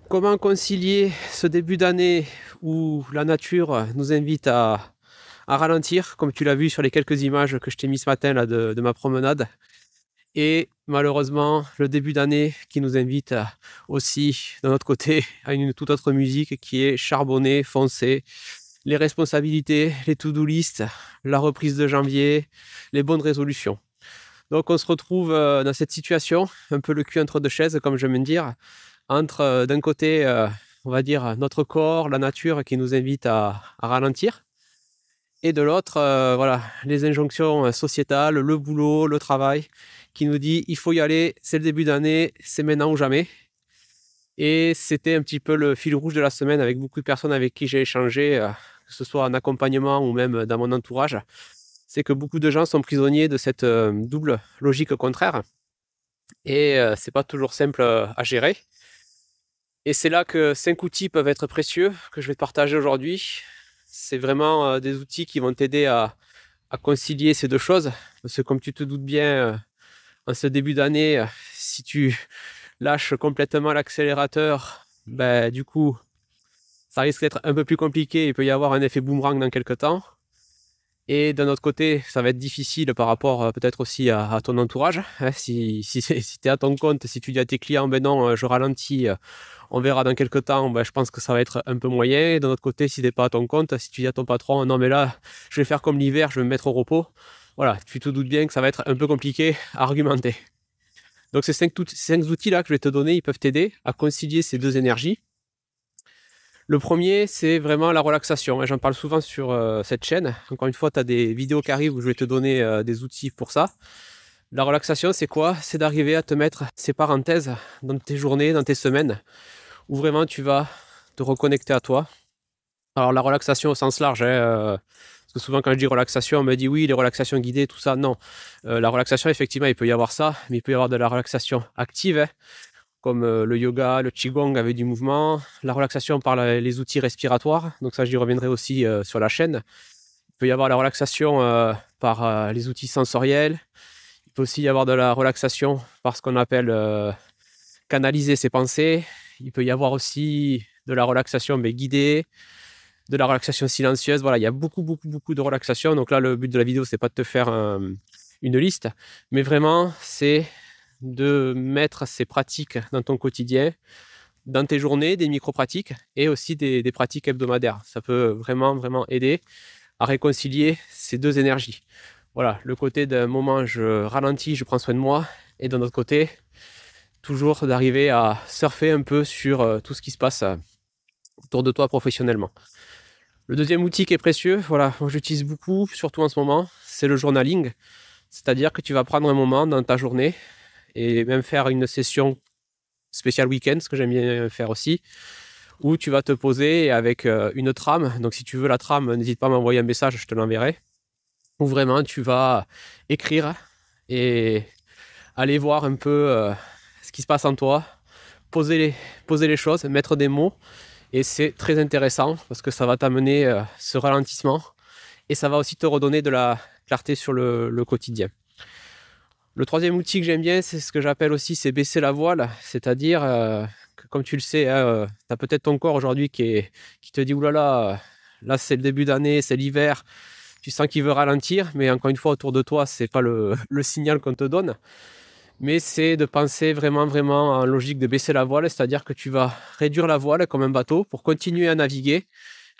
Comment concilier ce début d'année où la nature nous invite à ralentir, comme tu l'as vu sur les quelques images que je t'ai mis ce matin là, de ma promenade, et malheureusement le début d'année qui nous invite aussi, de notre côté, à une toute autre musique qui est charbonner, foncer, les responsabilités, les to-do list, la reprise de janvier, les bonnes résolutions. Donc on se retrouve dans cette situation, un peu le cul entre deux chaises, comme j'aime dire, entre d'un côté, on va dire, notre corps, la nature qui nous invite à ralentir, et de l'autre, voilà, les injonctions sociétales, le boulot, le travail, qui nous dit il faut y aller, c'est le début d'année, c'est maintenant ou jamais. Et c'était un petit peu le fil rouge de la semaine avec beaucoup de personnes avec qui j'ai échangé, que ce soit en accompagnement ou même dans mon entourage. C'est que beaucoup de gens sont prisonniers de cette double logique contraire. Et c'est pas toujours simple à gérer. Et c'est là que 5 outils peuvent être précieux, que je vais te partager aujourd'hui. C'est vraiment des outils qui vont t'aider à concilier ces deux choses. Parce que comme tu te doutes bien, en ce début d'année, si tu lâches complètement l'accélérateur, ben, du coup, ça risque d'être un peu plus compliqué. Il peut y avoir un effet boomerang dans quelques temps. Et d'un autre côté, ça va être difficile par rapport peut-être aussi à ton entourage. Hein, si tu es à ton compte, si tu dis à tes clients, ben non, je ralentis, on verra dans quelques temps, ben, je pense que ça va être un peu moyen. Et d'un autre côté, si tu n'es pas à ton compte, si tu dis à ton patron, non mais là, je vais faire comme l'hiver, je vais me mettre au repos. Voilà, tu te doutes bien que ça va être un peu compliqué à argumenter. Donc ces 5 outils-là que je vais te donner, ils peuvent t'aider à concilier ces deux énergies. Le premier, c'est vraiment la relaxation. J'en parle souvent sur cette chaîne. Encore une fois, tu as des vidéos qui arrivent où je vais te donner des outils pour ça. La relaxation, c'est quoi? C'est d'arriver à te mettre ces parenthèses dans tes journées, dans tes semaines, où vraiment tu vas te reconnecter à toi. Alors la relaxation au sens large, parce que souvent quand je dis relaxation, on me dit oui, les relaxations guidées, tout ça. Non, la relaxation, effectivement, il peut y avoir ça, mais il peut y avoir de la relaxation active, hein, comme le yoga, le qigong avec du mouvement, la relaxation par les outils respiratoires, donc ça j'y reviendrai aussi sur la chaîne. Il peut y avoir la relaxation par les outils sensoriels, il peut aussi y avoir de la relaxation par ce qu'on appelle canaliser ses pensées, il peut y avoir aussi de la relaxation mais guidée, de la relaxation silencieuse, voilà, il y a beaucoup de relaxation, donc là le but de la vidéo c'est pas de te faire une liste, mais vraiment c'est de mettre ces pratiques dans ton quotidien, dans tes journées, des micro-pratiques et aussi des pratiques hebdomadaires. Ça peut vraiment aider à réconcilier ces deux énergies. Voilà, le côté d'un moment je ralentis, je prends soin de moi, et d'un autre côté, toujours d'arriver à surfer un peu sur tout ce qui se passe autour de toi professionnellement. Le deuxième outil qui est précieux, voilà, moi j'utilise beaucoup, surtout en ce moment, c'est le journaling. C'est-à-dire que tu vas prendre un moment dans ta journée et même faire une session spéciale week-end, ce que j'aime bien faire aussi, où tu vas te poser avec une trame. Donc si tu veux la trame, n'hésite pas à m'envoyer un message, je te l'enverrai. Où vraiment tu vas écrire et aller voir un peu ce qui se passe en toi, poser les choses, mettre des mots. Et c'est très intéressant parce que ça va t'amener ce ralentissement et ça va aussi te redonner de la clarté sur le quotidien. Le troisième outil que j'aime bien, c'est ce que j'appelle aussi, c'est baisser la voile, c'est-à-dire que comme tu le sais, hein, tu as peut-être ton corps aujourd'hui qui te dit oulala, là c'est le début d'année, c'est l'hiver, tu sens qu'il veut ralentir, mais encore une fois autour de toi, c'est pas le signal qu'on te donne, mais c'est de penser vraiment en logique de baisser la voile, c'est-à-dire que tu vas réduire la voile comme un bateau pour continuer à naviguer,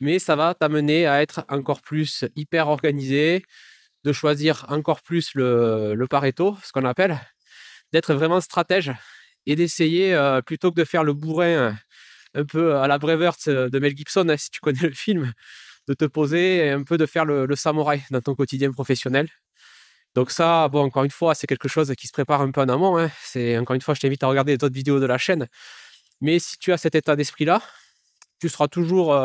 mais ça va t'amener à être encore plus hyper organisé, de choisir encore plus le Pareto, ce qu'on appelle, d'être vraiment stratège et d'essayer, plutôt que de faire le bourrin un peu à la Braveheart de Mel Gibson, hein, si tu connais le film, de te poser et un peu de faire le samouraï dans ton quotidien professionnel. Donc ça, bon, encore une fois, c'est quelque chose qui se prépare un peu en amont, hein. C'est, encore une fois, je t'invite à regarder d'autres vidéos de la chaîne. Mais si tu as cet état d'esprit-là, tu seras toujours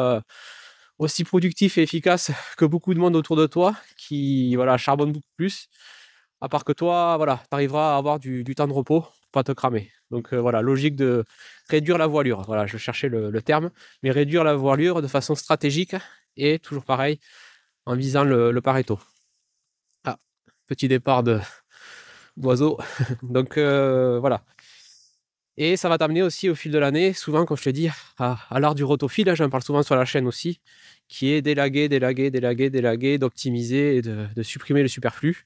aussi productif et efficace que beaucoup de monde autour de toi qui voilà, charbonne beaucoup plus. À part que toi, voilà, tu arriveras à avoir du temps de repos pour pas te cramer. Donc voilà, logique de réduire la voilure. Voilà, je cherchais le terme, mais réduire la voilure de façon stratégique et toujours pareil, en visant le Pareto. Ah, petit départ d'oiseau. Donc voilà. Et ça va t'amener aussi au fil de l'année, souvent, comme je te dis, à l'art du rotophile, hein, j'en parle souvent sur la chaîne aussi, qui est d'élaguer, d'optimiser et de supprimer le superflu.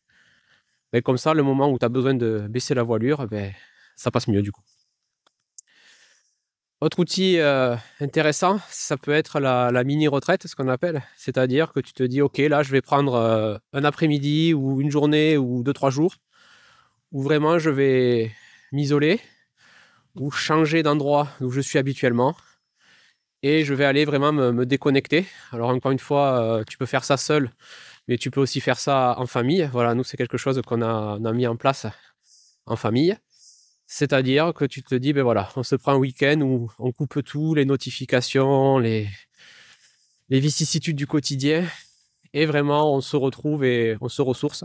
Mais comme ça, le moment où tu as besoin de baisser la voilure, ça passe mieux du coup. Autre outil intéressant, ça peut être la mini-retraite, ce qu'on appelle. C'est-à-dire que tu te dis, OK, là, je vais prendre un après-midi ou une journée ou 2-3 jours où vraiment je vais m'isoler ou changer d'endroit où je suis habituellement. Et je vais aller vraiment me déconnecter. Alors encore une fois, tu peux faire ça seul, mais tu peux aussi faire ça en famille. Voilà, nous, c'est quelque chose qu'on a mis en place en famille. C'est-à-dire que tu te dis, ben voilà, on se prend un week-end où on coupe tout, les notifications, les vicissitudes du quotidien, et vraiment on se retrouve et on se ressource.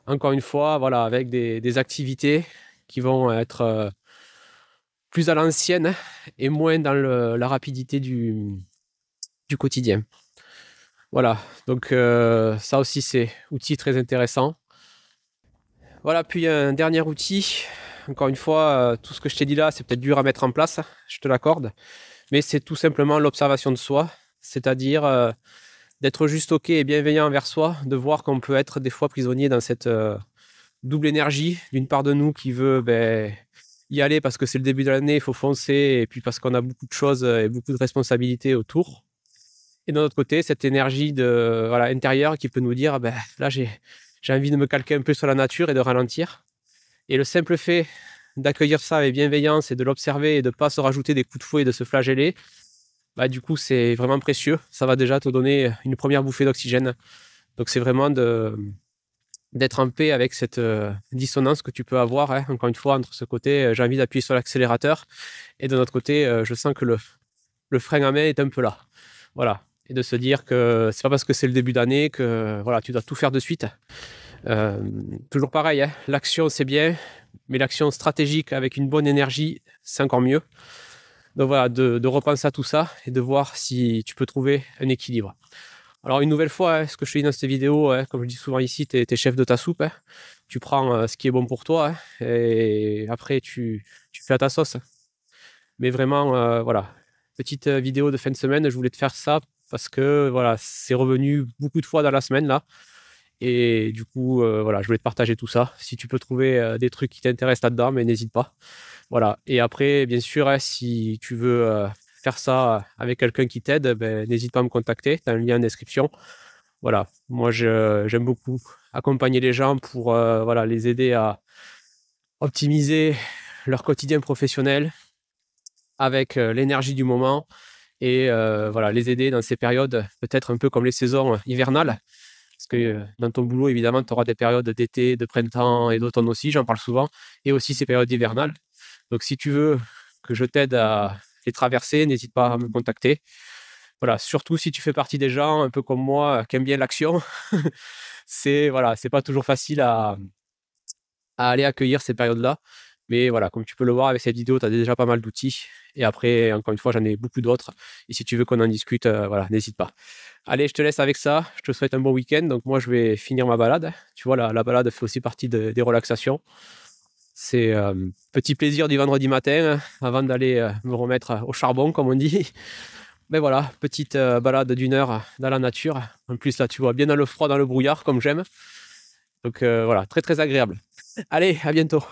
Encore une fois, voilà, avec des activités qui vont être plus à l'ancienne et moins dans la rapidité du quotidien. Voilà, donc ça aussi c'est un outil très intéressant. Voilà, puis un dernier outil. Encore une fois, tout ce que je t'ai dit là, c'est peut-être dur à mettre en place, je te l'accorde, mais c'est tout simplement l'observation de soi, c'est-à-dire d'être juste OK et bienveillant envers soi, de voir qu'on peut être des fois prisonnier dans cette double énergie, d'une part de nous qui veut y aller parce que c'est le début de l'année, il faut foncer, et puis parce qu'on a beaucoup de choses et beaucoup de responsabilités autour. Et d'un autre côté, cette énergie intérieure qui peut nous dire, là j'ai envie de me calquer un peu sur la nature et de ralentir. Et le simple fait d'accueillir ça avec bienveillance et de l'observer et de ne pas se rajouter des coups de fouet et de se flageller, du coup, c'est vraiment précieux. Ça va déjà te donner une première bouffée d'oxygène. Donc, c'est vraiment d'être en paix avec cette dissonance que tu peux avoir, hein, encore une fois, entre ce côté, j'ai envie d'appuyer sur l'accélérateur, et de l'autre côté, je sens que le frein à main est un peu là. Voilà. Et de se dire que c'est pas parce que c'est le début d'année que voilà, tu dois tout faire de suite. Toujours pareil, hein, l'action c'est bien, mais l'action stratégique avec une bonne énergie, c'est encore mieux. Donc voilà, de repenser à tout ça et de voir si tu peux trouver un équilibre. Alors une nouvelle fois, hein, ce que je te dis dans cette vidéo, hein, comme je dis souvent ici, tu es chef de ta soupe. Hein. Tu prends ce qui est bon pour toi, hein, et après tu fais à ta sauce. Mais vraiment, voilà, petite vidéo de fin de semaine, je voulais te faire ça parce que voilà, c'est revenu beaucoup de fois dans la semaine là. Et du coup, voilà, je voulais te partager tout ça. Si tu peux trouver des trucs qui t'intéressent là-dedans, mais n'hésite pas. Voilà. Et après, bien sûr, hein, si tu veux faire ça avec quelqu'un qui t'aide, n'hésite pas à me contacter. Tu as un lien en description. Voilà. Moi, j'aime beaucoup accompagner les gens pour voilà, les aider à optimiser leur quotidien professionnel avec l'énergie du moment et voilà, les aider dans ces périodes, peut-être un peu comme les saisons hivernales. Parce que dans ton boulot, évidemment, tu auras des périodes d'été, de printemps et d'automne aussi, j'en parle souvent, et aussi ces périodes hivernales. Donc, si tu veux que je t'aide à les traverser, n'hésite pas à me contacter. Voilà, surtout si tu fais partie des gens, un peu comme moi, qui aiment bien l'action. Voilà, c'est pas toujours facile à aller accueillir ces périodes-là. Mais voilà, comme tu peux le voir avec cette vidéo, tu as déjà pas mal d'outils. Et après, encore une fois, j'en ai beaucoup d'autres. Et si tu veux qu'on en discute, voilà, n'hésite pas. Allez, je te laisse avec ça. Je te souhaite un bon week-end. Donc moi, je vais finir ma balade. Tu vois, la balade fait aussi partie des relaxations. C'est petit plaisir du vendredi matin, hein, avant d'aller me remettre au charbon, comme on dit. Mais voilà, petite balade d'1 heure dans la nature. En plus, là, tu vois, bien dans le froid, dans le brouillard, comme j'aime. Donc voilà, très très agréable. Allez, à bientôt.